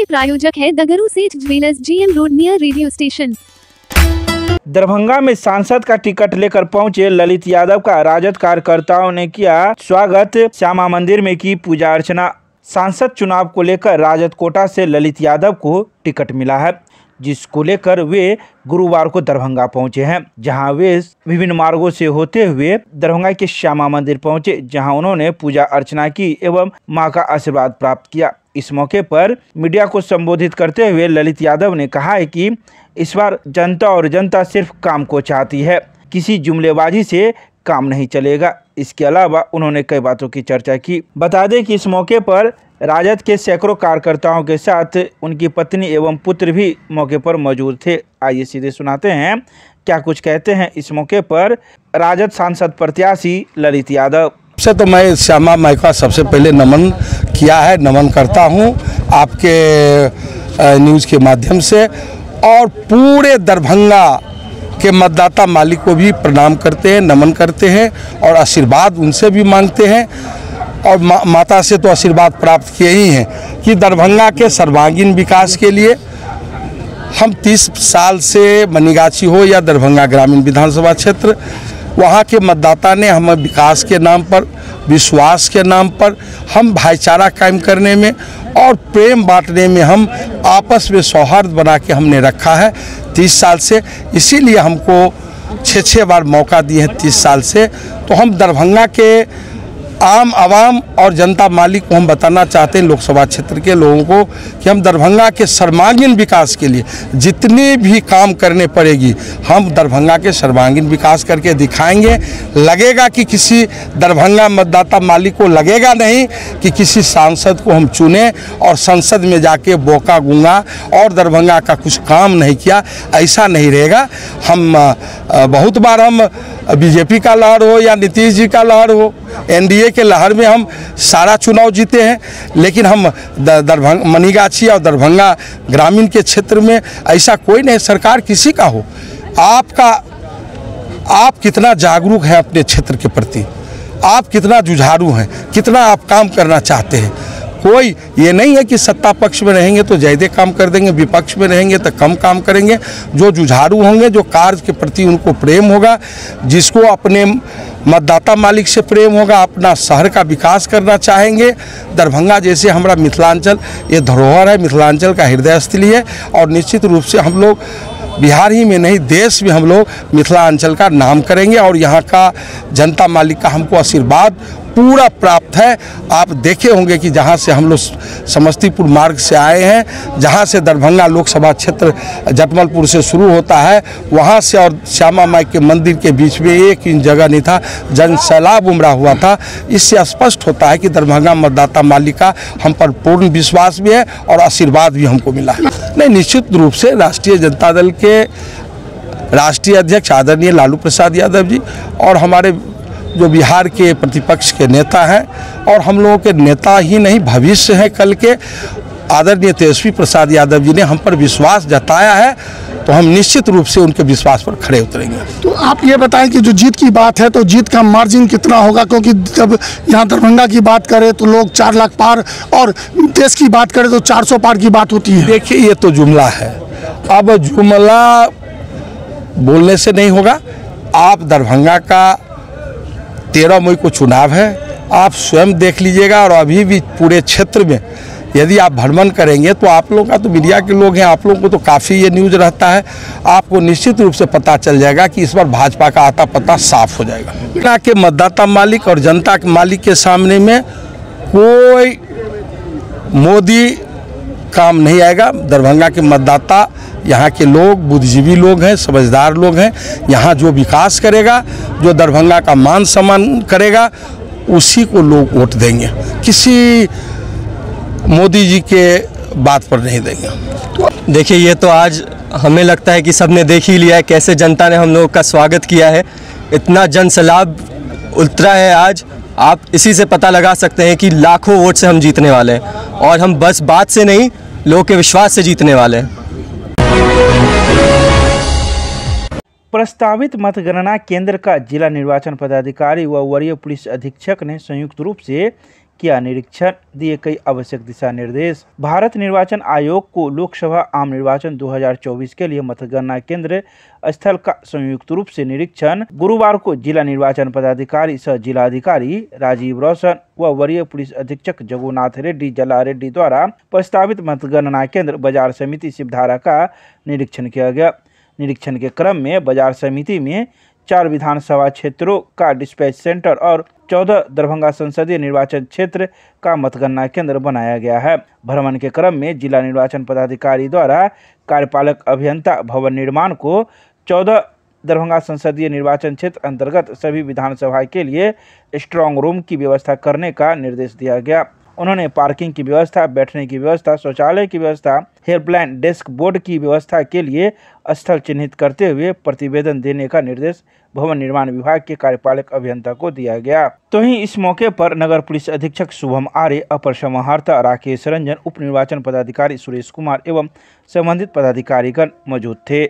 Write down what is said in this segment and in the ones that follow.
प्रायोजक है दगरू सेठ jewellers, GM road near radio station. Darbhanga में सांसद का टिकट लेकर पहुंचे ललित यादव का राजद कार्यकर्ताओं ने किया स्वागत। श्यामा मंदिर में की पूजा अर्चना। सांसद चुनाव को लेकर राजद कोटा से ललित यादव को टिकट मिला है, जिसको लेकर वे गुरुवार को दरभंगा पहुंचे हैं, जहां वे विभिन्न मार्गों से होते हुए दरभंगा के श्यामा मंदिर पहुंचे, जहां उन्होंने पूजा अर्चना की एवं मां का आशीर्वाद प्राप्त किया। इस मौके पर मीडिया को संबोधित करते हुए ललित यादव ने कहा है कि इस बार जनता सिर्फ काम को चाहती है, किसी जुमलेबाजी से काम नहीं चलेगा। इसके अलावा उन्होंने कई बातों की चर्चा की। बता दें कि इस मौके पर राजद के सैकड़ों कार्यकर्ताओं के साथ उनकी पत्नी एवं पुत्र भी मौके पर मौजूद थे। आइए सीधे सुनाते हैं क्या कुछ कहते हैं इस मौके पर राजद सांसद प्रत्याशी ललित यादव। से तो मैं श्यामा माई का सबसे पहले नमन किया है, नमन करता हूं आपके न्यूज़ के माध्यम से, और पूरे दरभंगा के मतदाता मालिक को भी प्रणाम करते हैं, नमन करते हैं और आशीर्वाद उनसे भी मांगते हैं। और माता से तो आशीर्वाद प्राप्त किए ही हैं कि दरभंगा के सर्वांगीण विकास के लिए हम 30 साल से मनीगाछी हो या दरभंगा ग्रामीण विधानसभा क्षेत्र, वहाँ के मतदाता ने हमें विकास के नाम पर, विश्वास के नाम पर, हम भाईचारा कायम करने में और प्रेम बांटने में हम आपस में सौहार्द बना के हमने रखा है 30 साल से। इसीलिए हमको 6 बार मौका दिए हैं 30 साल से। तो हम दरभंगा के आम आवाम और जनता मालिक को हम बताना चाहते हैं, लोकसभा क्षेत्र के लोगों को, कि हम दरभंगा के सर्वांगीण विकास के लिए जितने भी काम करने पड़ेगी हम दरभंगा के सर्वांगीण विकास करके दिखाएंगे। लगेगा कि किसी दरभंगा मतदाता मालिक को लगेगा नहीं कि किसी सांसद को हम चुने और संसद में जाके बोका गूंगा और दरभंगा का कुछ काम नहीं किया, ऐसा नहीं रहेगा। हम बहुत बार हम बीजेपी का लहर हो या नीतीश जी का लहर हो, एनडीए के लहर में हम सारा चुनाव जीते हैं, लेकिन हम दरभंगा मनीगाछी और दरभंगा ग्रामीण के क्षेत्र में ऐसा कोई नहीं सरकार किसी का हो। आप कितना जागरूक हैं अपने क्षेत्र के प्रति, आप कितना जुझारू हैं, कितना आप काम करना चाहते हैं। कोई ये नहीं है कि सत्ता पक्ष में रहेंगे तो ज़्यादा काम कर देंगे, विपक्ष में रहेंगे तो कम काम करेंगे। जो जुझारू होंगे, जो कार्य के प्रति उनको प्रेम होगा, जिसको अपने मतदाता मालिक से प्रेम होगा, अपना शहर का विकास करना चाहेंगे। दरभंगा जैसे हमारा मिथिलांचल ये धरोहर है, मिथिलांचल का हृदय स्थली है, और निश्चित रूप से हम लोग बिहार ही में नहीं देश में हम लोग मिथिलांचल का नाम करेंगे। और यहाँ का जनता मालिक का हमको आशीर्वाद पूरा प्राप्त है। आप देखे होंगे कि जहाँ से हम लोग समस्तीपुर मार्ग से आए हैं, जहाँ से दरभंगा लोकसभा क्षेत्र जटमलपुर से शुरू होता है, वहाँ से और श्यामा माई के मंदिर के बीच में 1 इंच जगह नहीं था, जन सैलाब उमड़ा हुआ था। इससे स्पष्ट होता है कि दरभंगा मतदाता मालिक का हम पर पूर्ण विश्वास भी है और आशीर्वाद भी हमको मिला है। नहीं, निश्चित रूप से राष्ट्रीय जनता दल के राष्ट्रीय अध्यक्ष आदरणीय लालू प्रसाद यादव जी और हमारे जो बिहार के प्रतिपक्ष के नेता हैं और हम लोगों के नेता ही नहीं भविष्य हैं कल के, आदरणीय तेजस्वी प्रसाद यादव जी ने हम पर विश्वास जताया है, तो हम निश्चित रूप से उनके विश्वास पर खड़े उतरेंगे। तो आप ये बताएं कि जो जीत की बात है तो जीत का मार्जिन कितना होगा, क्योंकि जब यहाँ दरभंगा की बात करें तो लोग 4 लाख पार और देश की बात करें तो 400 पार की बात होती है। देखिए, ये तो जुमला है, अब जुमला बोलने से नहीं होगा। आप दरभंगा का 13 मई को चुनाव है, आप स्वयं देख लीजिएगा। और अभी भी पूरे क्षेत्र में यदि आप भ्रमण करेंगे तो आप लोगों का तो मीडिया के लोग हैं, आप लोगों को तो काफ़ी ये न्यूज़ रहता है, आपको निश्चित रूप से पता चल जाएगा कि इस बार भाजपा का आता पता साफ हो जाएगा। यहाँ के मतदाता मालिक और जनता के मालिक के सामने में कोई मोदी काम नहीं आएगा। दरभंगा के मतदाता यहाँ के लोग बुद्धिजीवी लोग हैं, समझदार लोग हैं। यहाँ जो विकास करेगा, जो दरभंगा का मान सम्मान करेगा, उसी को लोग वोट देंगे, किसी मोदी जी के बात पर नहीं देंगे। देखिए, ये तो आज हमें लगता है कि सबने देख ही लिया है कैसे जनता ने हम लोगों का स्वागत किया है। इतना जन सैलाब उतरा है आज, आप इसी से पता लगा सकते हैं कि लाखों वोट से हम जीतने वाले हैं, और हम बस बात से नहीं, लोगों के विश्वास से जीतने वाले हैं। प्रस्तावित मतगणना केंद्र का जिला निर्वाचन पदाधिकारी व वरीय पुलिस अधीक्षक ने संयुक्त रूप से किया निरीक्षण, दिए कई आवश्यक दिशा निर्देश। भारत निर्वाचन आयोग को लोकसभा आम निर्वाचन 2024 के लिए मतगणना केंद्र स्थल का संयुक्त रूप से निरीक्षण गुरुवार को जिला निर्वाचन पदाधिकारी सह जिलाधिकारी राजीव रोशन व वरीय पुलिस अधीक्षक जगुनाथ रेड्डी जला रेड्डी द्वारा प्रस्तावित मतगणना केंद्र बाजार समिति शिवधारा का निरीक्षण किया गया। निरीक्षण के क्रम में बाजार समिति में 4 विधानसभा क्षेत्रों का डिस्पैच सेंटर और 14 दरभंगा संसदीय निर्वाचन क्षेत्र का मतगणना केंद्र बनाया गया है। भ्रमण के क्रम में जिला निर्वाचन पदाधिकारी द्वारा कार्यपालक अभियंता भवन निर्माण को 14 दरभंगा संसदीय निर्वाचन क्षेत्र अंतर्गत सभी विधानसभा के लिए स्ट्रांग रूम की व्यवस्था करने का निर्देश दिया गया। उन्होंने पार्किंग की व्यवस्था, बैठने की व्यवस्था, शौचालय की व्यवस्था, हेल्पलाइन डेस्क बोर्ड की व्यवस्था के लिए स्थल चिन्हित करते हुए प्रतिवेदन देने का निर्देश भवन निर्माण विभाग के कार्यपालक अभियंता को दिया गया। तो ही इस मौके पर नगर पुलिस अधीक्षक शुभम आर्य, अपर समाहर्ता राकेश रंजन, उप निर्वाचन पदाधिकारी सुरेश कुमार एवं संबंधित पदाधिकारीगण मौजूद थे।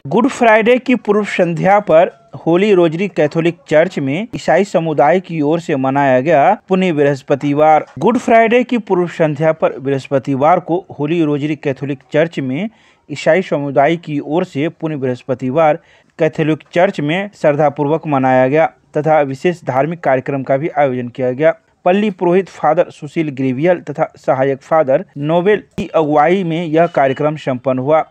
गुड फ्राइडे की पूर्व संध्या पर होली रोजरी कैथोलिक चर्च में ईसाई समुदाय की ओर से मनाया गया पुण्य बृहस्पतिवार। गुड फ्राइडे की पूर्व संध्या पर बृहस्पतिवार को होली रोजरी कैथोलिक चर्च में ईसाई समुदाय की ओर से पुण्य बृहस्पतिवार कैथोलिक चर्च में श्रद्धापूर्वक मनाया गया तथा विशेष धार्मिक कार्यक्रम का भी आयोजन किया गया। पल्ली पुरोहित फादर सुशील ग्रेवियल तथा सहायक फादर नोबेल की अगुवाई में यह कार्यक्रम संपन्न हुआ।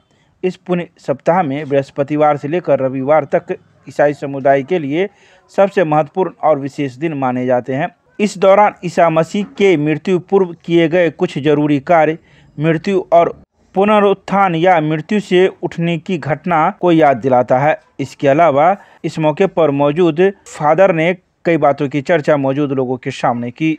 इस पुण्य सप्ताह में बृहस्पतिवार से लेकर रविवार तक ईसाई समुदाय के लिए सबसे महत्वपूर्ण और विशेष दिन माने जाते हैं। इस दौरान ईसा मसीह के मृत्यु पूर्व किए गए कुछ जरूरी कार्य, मृत्यु और पुनरुत्थान या मृत्यु से उठने की घटना को याद दिलाता है। इसके अलावा इस मौके पर मौजूद फादर ने कई बातों की चर्चा मौजूद लोगों के सामने की।